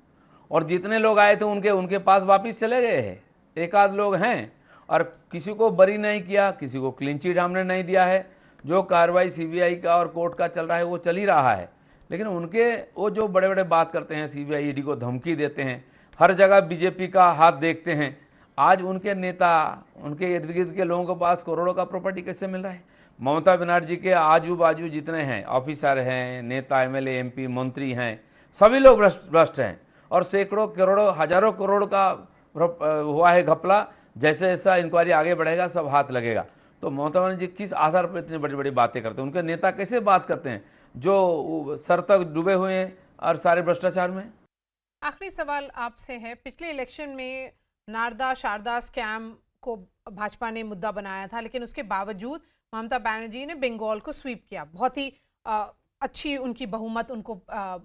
और जितने लोग आए थे उनके पास वापिस चले गए हैं। एक आध लोग हैं, और किसी को बरी नहीं किया, किसी को क्लीन चिट हमने नहीं दिया है। जो कार्रवाई सीबीआई का और कोर्ट का चल रहा है वो चल ही रहा है, लेकिन वो जो बड़े बड़े बात करते हैं, सीबीआई ईडी को धमकी देते हैं, हर जगह बीजेपी का हाथ देखते हैं। आज उनके नेता, उनके इर्द गिर्द के लोगों के पास करोड़ों का प्रॉपर्टी कैसे मिल रहा है? ममता बनर्जी के आजू बाजू जितने हैं ऑफिसर हैं, नेता, एमएलए, एमपी, मंत्री हैं, सभी लोग भ्रष्ट हैं, और सैकड़ों करोड़ों हजारों करोड़ का हुआ है घपला। जैसे जैसा इंक्वायरी आगे बढ़ेगा सब हाथ लगेगा। तो ममता बनर्जी किस आधार पर इतनी बड़ी बड़ी बातें करते हैं? उनके नेता कैसे बात करते हैं जो सर तक डूबे हुए हैं और सारे भ्रष्टाचार में? आखिरी सवाल आपसे है, पिछले इलेक्शन में नारदा शारदा स्कैम को भाजपा ने मुद्दा बनाया था, लेकिन उसके बावजूद ममता बनर्जी ने बंगाल को स्वीप किया। बहुत ही अच्छी उनकी बहुमत उनको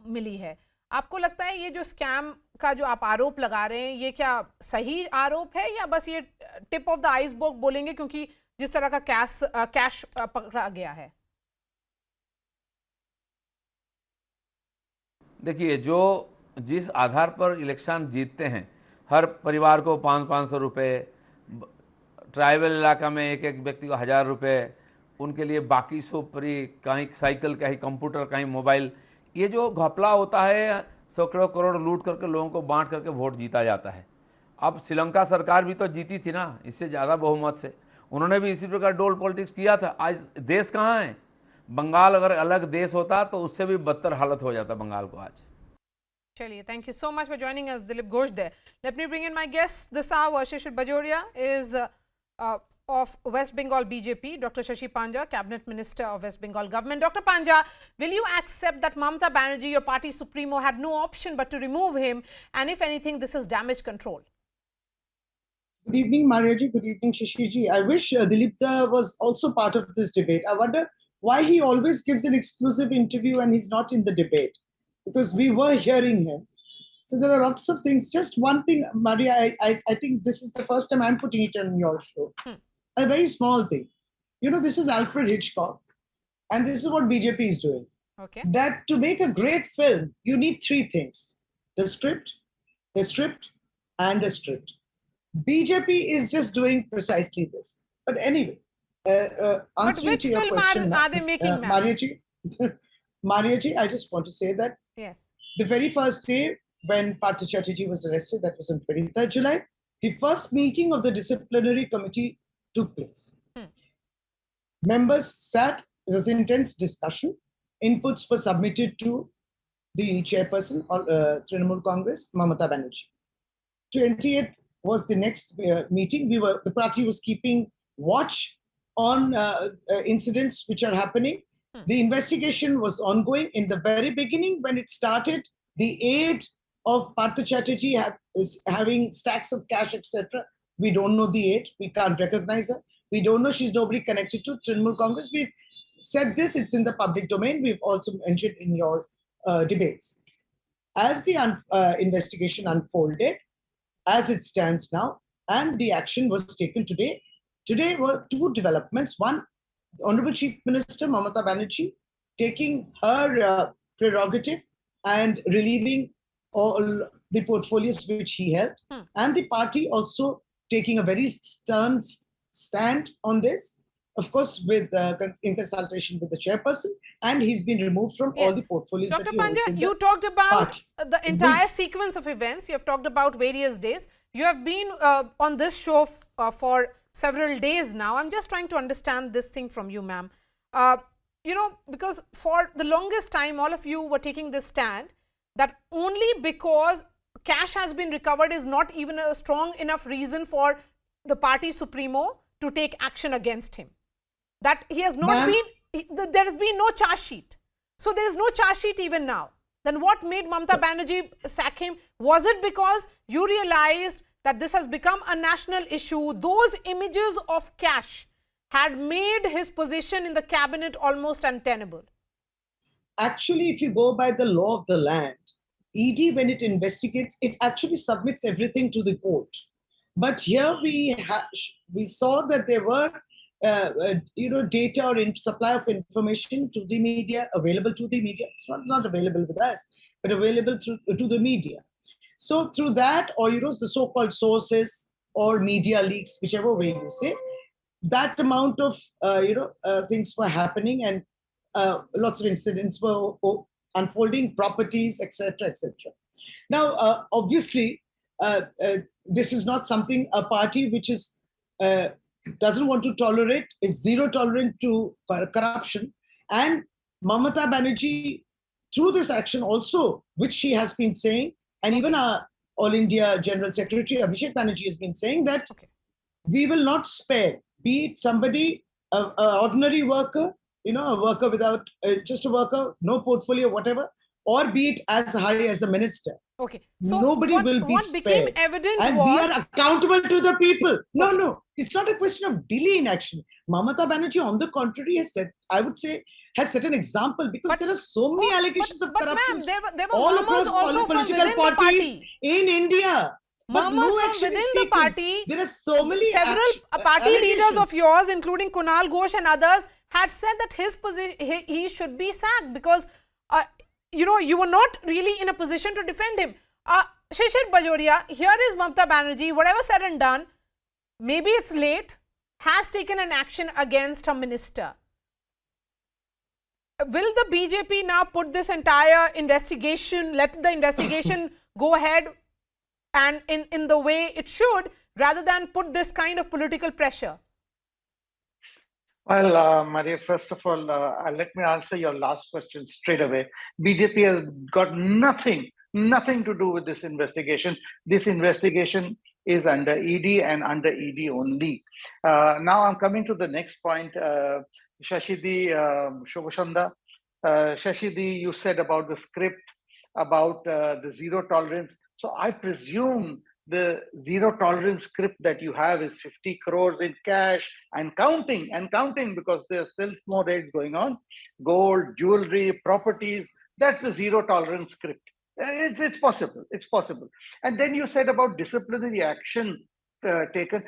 मिली है। आपको लगता है ये जो स्कैम का जो आप आरोप लगा रहे हैं, ये क्या सही आरोप है या बस ये टिप ऑफ द आइसबर्ग बोलेंगे, क्योंकि जिस तरह का कैश पकड़ा गया है? देखिए, जो जिस आधार पर इलेक्शन जीतते हैं, हर परिवार को 500-500 रुपये, ट्राइबल इलाका में एक एक व्यक्ति को 1000 रुपये, उनके लिए बाकी सब फ्री, कहीं साइकिल, कहीं कंप्यूटर, कहीं मोबाइल, ये जो घपला होता है, सैकड़ों करोड़ लूट करके लोगों को बांट करके वोट जीता जाता है। अब श्रीलंका सरकार भी तो जीती थी ना, इससे ज़्यादा बहुमत से। उन्होंने भी इसी प्रकार डोल पॉलिटिक्स किया था। आज देश कहाँ है? बंगाल अगर अलग देश होता तो उससे भी बदतर हालत हो जाता बंगाल को आज। चलिए, thank you so much for joining us, Dilip Ghosh there. Let me bring in my guest this hour. Shishir Bajoria is of West Bengal BJP, Dr. Shashi Panja, Cabinet Minister of West Bengal government. Dr. Panja, will you accept that Mamata Banerjee, your party supremo, had no option but to remove him, and if anything, this is damage control? Good evening, Mariaji. Good evening, Shishiji. I wish Dilip was also part of this debate. I wonder why he always gives an exclusive interview and he's not in the debate, because we were hearing him. So there are lots of things. Just one thing, Maria, I think this is the first time I'm putting it on your show. A very small thing. You know, this is Alfred Hitchcock, and this is what BJP is doing. Okay. That to make a great film, you need three things: the script, and the script. BJP is just doing precisely this. But anyway, answering to your question, are they making, Mariaji, I just want to say that yes, the very first day when Partha Chatterjee was arrested, that was on 23rd July, the first meeting of the disciplinary committee took place. Members sat, there was intense discussion, inputs were submitted to the chairperson of Trinamool Congress, Mamata Banerjee. 28th was the next meeting. The party was keeping watch on incidents which are happening. The investigation was ongoing. In the very beginning, when it started, the aide of Partha Chatterjee is having stacks of cash, etc. We don't know the aide. We can't recognize her. We don't know. She's nobody connected to Trinamool Congress. We've said this. It's in the public domain. We've also mentioned in your debates. As the investigation unfolded, as it stands now, and the action was taken today. Today were two developments. One, Honorable Chief Minister Mamata Banerjee taking her prerogative and relieving all the portfolios which he held, and the party also taking a very stern stand on this, of course, in consultation with the chairperson, and he's been removed from all the portfolios Dr. that he holds Pandya, in you the talked about party. the entire sequence of events. You have talked about various days. You have been on this show for several days now. I'm just trying to understand this thing from you, ma'am. You know, because for the longest time, all of you were taking this stand that only because cash has been recovered is not even a strong enough reason for the party supremo to take action against him. That he has not been, there has been no charge sheet. So there is no charge sheet even now. Then what made Mamata Banerjee sack him? Was it because you realized that this has become a national issue? Those images of cash had made his position in the cabinet almost untenable. Actually, if you go by the law of the land, ED, when it investigates, it actually submits everything to the court. But here we saw that there were data or supply of information to the media, available to the media. It's not available with us, but available to the media. So through that, or the so-called sources or media leaks, whichever way you say, that amount of things were happening, and lots of incidents were unfolding, properties, etc., etc. Now, obviously, this is not something a party which is doesn't want to tolerate, is zero tolerant to corruption. And Mamata Banerjee, through this action also, which she has been saying, and even our All India General Secretary Abhishek Banerjee has been saying that we will not spare, be it somebody, an ordinary worker, a worker without, just a worker, no portfolio, whatever, or be it as high as a minister. Okay. So nobody will be what spared. became evident and was... we are accountable to the people. No, it's not a question of delay in action. Mamata Banerjee, on the contrary, has set an example, because there are so many allegations of corruption all across political parties in India. But murmurs from within the party. There are so many several party leaders of yours, including Kunal Ghosh and others, had said that his position, he should be sacked because you were not really in a position to defend him. Shishir Bajoria, here is Mamata Banerjee, whatever said and done, maybe it's late, has taken an action against a minister. Will the BJP now put this entire investigation, let the investigation go ahead and in the way it should, rather than put this kind of political pressure? Well, Maria, first of all, let me answer your last question straight away. BJP has got nothing to do with this investigation. This investigation is under ED and under ED only. Now I'm coming to the next point. Shashidi, Shobhashanda, Shashidi, you said about the script, about the zero tolerance. So I presume the zero tolerance script that you have is 50 crores in cash and counting, because there's still more raids going on. Gold, jewelry, properties, that's the zero tolerance script. It's possible. And then you said about disciplinary action taken,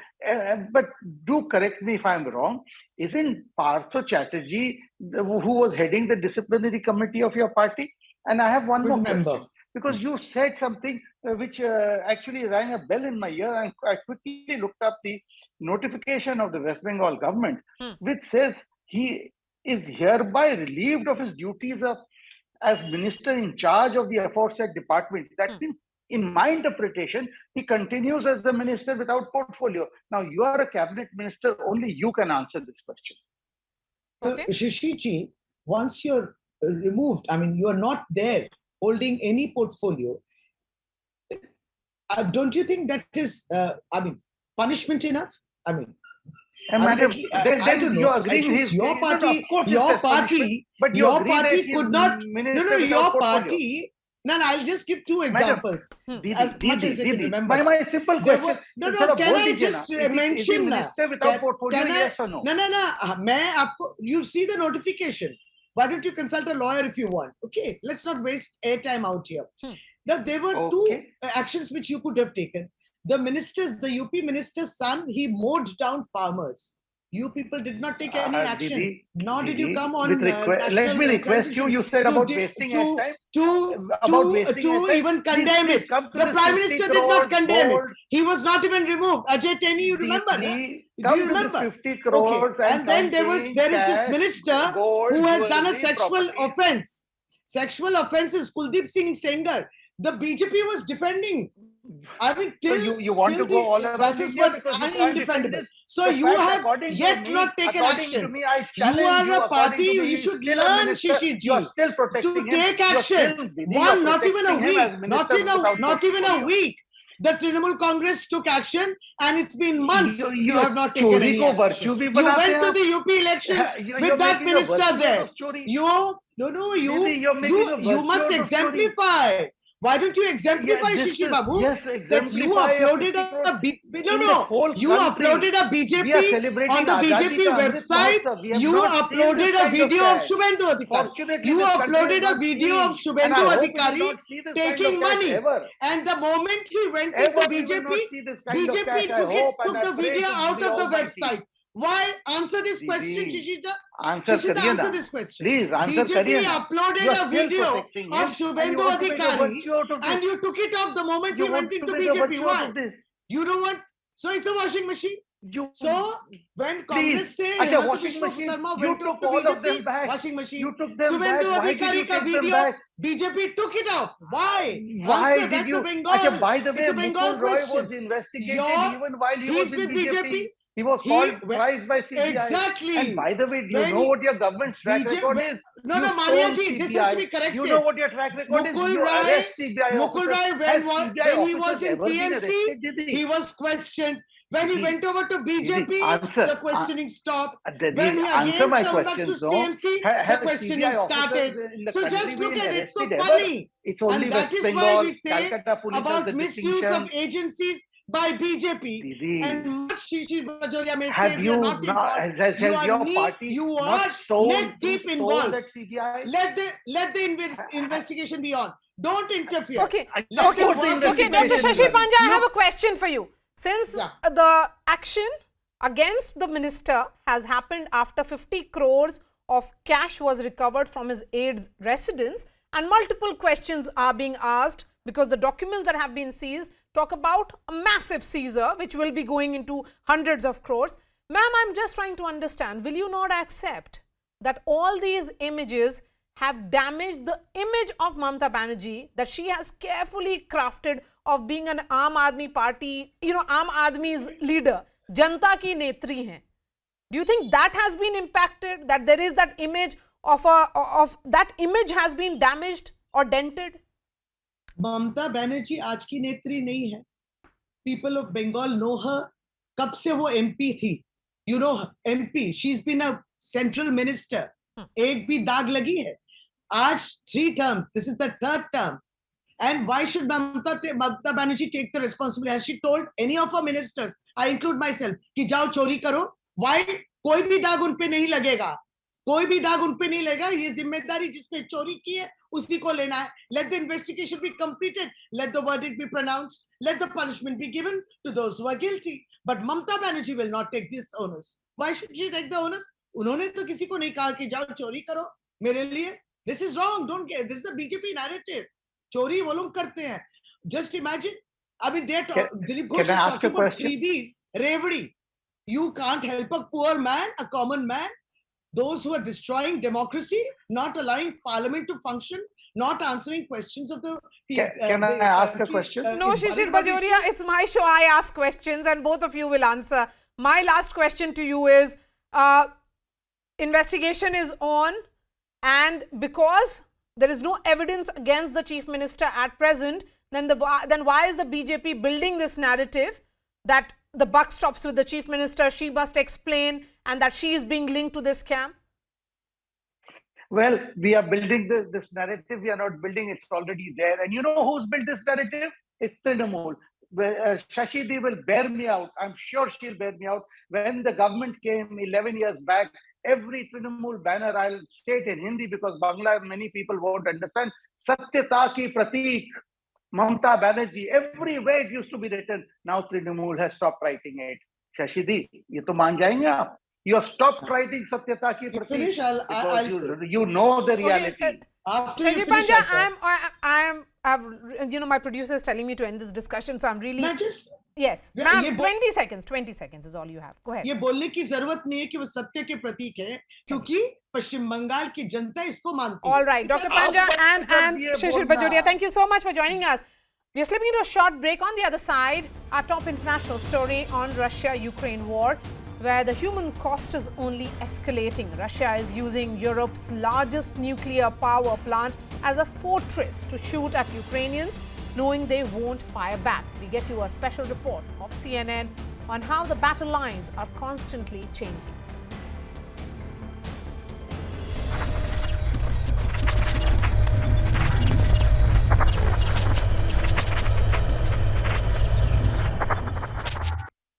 but do correct me if I'm wrong. Isn't Partho Chatterjee who was heading the disciplinary committee of your party? And I have one more question. Because you said something which actually rang a bell in my ear, and I quickly looked up the notification of the West Bengal government, which says he is hereby relieved of his duties as minister in charge of the aforesaid department. That means, in my interpretation, he continues as the minister without portfolio. Now, you are a cabinet minister, only you can answer this question. Shishiji, once you're removed, I mean, you are not there holding any portfolio, don't you think that is, punishment enough? I mean, Madam, I don't know. At least your party could not. Your party. No, I'll just give two examples. As much as I can remember. My simple question. Can I just mention that? Without portfolio, yes or no? No. You see the notification. Why don't you consult a lawyer if you want? Okay, let's not waste airtime out here. Now, there were two actions which you could have taken. The UP minister's son, he mowed down farmers. You people did not take any action. Didi, Nor did you Didi, come on with let national me request television you. You said about wasting airtime. About wasting to airtime. even Please, condemn please it. come to The this Prime 50 Minister did not crores condemn it. gold. He was not even removed. Ajay Teni, you remember? Huh? Didi, Do come you to remember? this 50 crores Okay. And then there is this cash, minister gold, who has done a jewelry, sexual property. offense. Sexual offenses. Kuldeep Singh Sengar. The BJP was defending. I mean, So till you want to go all around that is India what because you can't defend indefendable. this. So The you fact, have according yet to me, not taken according to action. me, I You challenge are a party. According to me, You he's should still a learn, minister. Shishir You are ji, still protecting to him. take You're action. still, Didi, One, you're not even a protecting him week, as minister without not even a portfolio. week. The Trinamool Congress took action, and it's been months. You have not taken चोरी any को action. virtue भी You बनाते went हैं to आप. the UP elections You're with that making a minister virtue there. out of chori. You you're making a you virtue must out of chori. exemplify. Why don't you exemplify, Yeah, Shishir Babu? yes, That you exemplify a uploaded 50 crore no, in no, the whole you country. uploaded a We are BJP celebrating on the Azadi BJP ka Amrit website. Mahotsav. We have You not seen this uploaded a kind of video of cash. Shubhendu Adhikari. Fortunately, You this country has uploaded a not video seen, of and Shubhendu I hope we will Adhikari not see this kind taking of cash money. ever. And the moment he went Ever into we will BJP, not see this kind of BJP cash. I hope and took I the pray video to out the of the Almighty. website. Why? Answer this question, Didi, Shishita. answer Shishita, करिए answer ना. this question. Please answer BJP करिए ना. uploaded You are a still video protecting him, of and you Shubhendu want to make a Adhikari, virtue out of this. and you took it off the moment You he want went into to make a BJP. virtue out Why? of this. You don't want. So it's a washing machine. So when Congress Please, say अच्छा, Hemant washing Biswa machine. Sarma You went took to all of them BJP, back. washing machine. You took them back. Shubhendu Why did you Adhikari ka take them video, back? BJP took it off. Why? Why Answer, did that's you? a Bengal. Achha, by the way, It's a Bengal Mukul Roy question. was investigated Your- even while he was he's in with BJP. He was called thrice by CBI. Exactly. And by the way, do you When know he- what your government's track record is? No, You no, stole Maria ji, this has to be CBI. corrected. You know what your track record is? Mukul You Rai, arrest CBI Mukul officers. Rai, Has when CBI he was officers in ever been PMC, arrested, Didi? he was questioned. When he went over to BJP, answer. the questioning stopped. Didi, When he answer again my come back to questions, no? PMC, the Has questioning CBI started. officers in the So country just look been at it, so arrested ever? funny. It's only And that West is Bengal, why we say Calcutta police has about the misuse distinction. of agencies by BJP. Didi, And much Shishir Bajoria may say have we are you not involved. has You your are party you not are stole neck deep involved. that CBI? Let the investigation be on. Don't interfere. Okay, Let okay, them work okay, Dr. Shashi Panja, I have a question for you. Since the action against the minister has happened after 50 crores of cash was recovered from his aide's residence, and multiple questions are being asked because the documents that have been seized talk about a massive seizure which will be going into hundreds of crores. Ma'am, I'm just trying to understand, will you not accept that all these images have damaged the image of Mamata Banerjee that she has carefully crafted of being an Aam Aadmi party, Aam Aadmi's leader, Janta ki netri hain. Do you think that has been impacted, that there is that image of that image has been damaged or dented? Mamata Banerjee आज की नेत्री नहीं है. People of Bengal know her. कब से वो MP थी? You know, MP. She's been a central minister. एक भी दाग लगी है. आज 3 terms. This is the 3rd term. And why should Mamata Banerjee take the responsibility? Has she told any of her ministers, I include myself, कि जाओ चोरी करो? Why? कोई भी दाग उन पे नहीं लगेगा. कोई भी दाग उन पे नहीं लगेगा. ये जिम्मेदारी जिसने चोरी की है उसी को लेना है. Let the investigation be completed. Let the verdict be pronounced. Let the punishment be given to those who are guilty. But Mamata Banerjee will not take this onus. Why should she take the onus? उन्होंने तो किसी को नहीं कहा कि जाओ चोरी करो मेरे लिए. This is wrong. Don't get. This is the BJP narrative. चोरी वो लोग करते हैं. Just imagine. I mean, Dilip Ghosh is talking about freebies. Revdi. You can't help a poor man, a common man. Those who are destroying democracy, not allowing parliament to function, not answering questions of the people. Can I ask a question? No, Shishir Bajoria, it's my show. I ask questions and both of you will answer. My last question to you is, investigation is on, and because there is no evidence against the chief minister at present, then why is the BJP building this narrative that the buck stops with the chief minister, she must explain, and that she is being linked to this scam? Well, we are building this narrative. We are not building, it's already there. And you know who's built this narrative? It's Trinamool. Shashidi will bear me out. I'm sure she'll bear me out. When the government came 11 years back, every Trinamool banner, I'll say it in Hindi because Bangla, many people won't understand. Satyata ki pratik, Mamata Banerjee, everywhere it used to be written. Now Trinamool has stopped writing it. Shashidi, ये तो मान जाएंगे आप? You have stopped writing Satyata Ki Pratik finish, I'll because say. you know the reality. After you Shaji finish, Panja, my producer is telling me to end this discussion, so I'm really. Yes, ये ma'am. 20 seconds. 20 seconds is all you have. Go ahead. ये बोलने की जरूरत नहीं है कि वो सत्य के प्रतीक है, क्योंकि पश्चिम बंगाल की जनता इसको मानती है. All right, Dr. Panja and Shishir Bajoria, thank you so much for joining us. We are slipping into a short break. On the other side, our top international story on Russia-Ukraine war, where the human cost is only escalating. Russia is using Europe's largest nuclear power plant as a fortress to shoot at Ukrainians, knowing they won't fire back. We get you a special report of CNN on how the battle lines are constantly changing.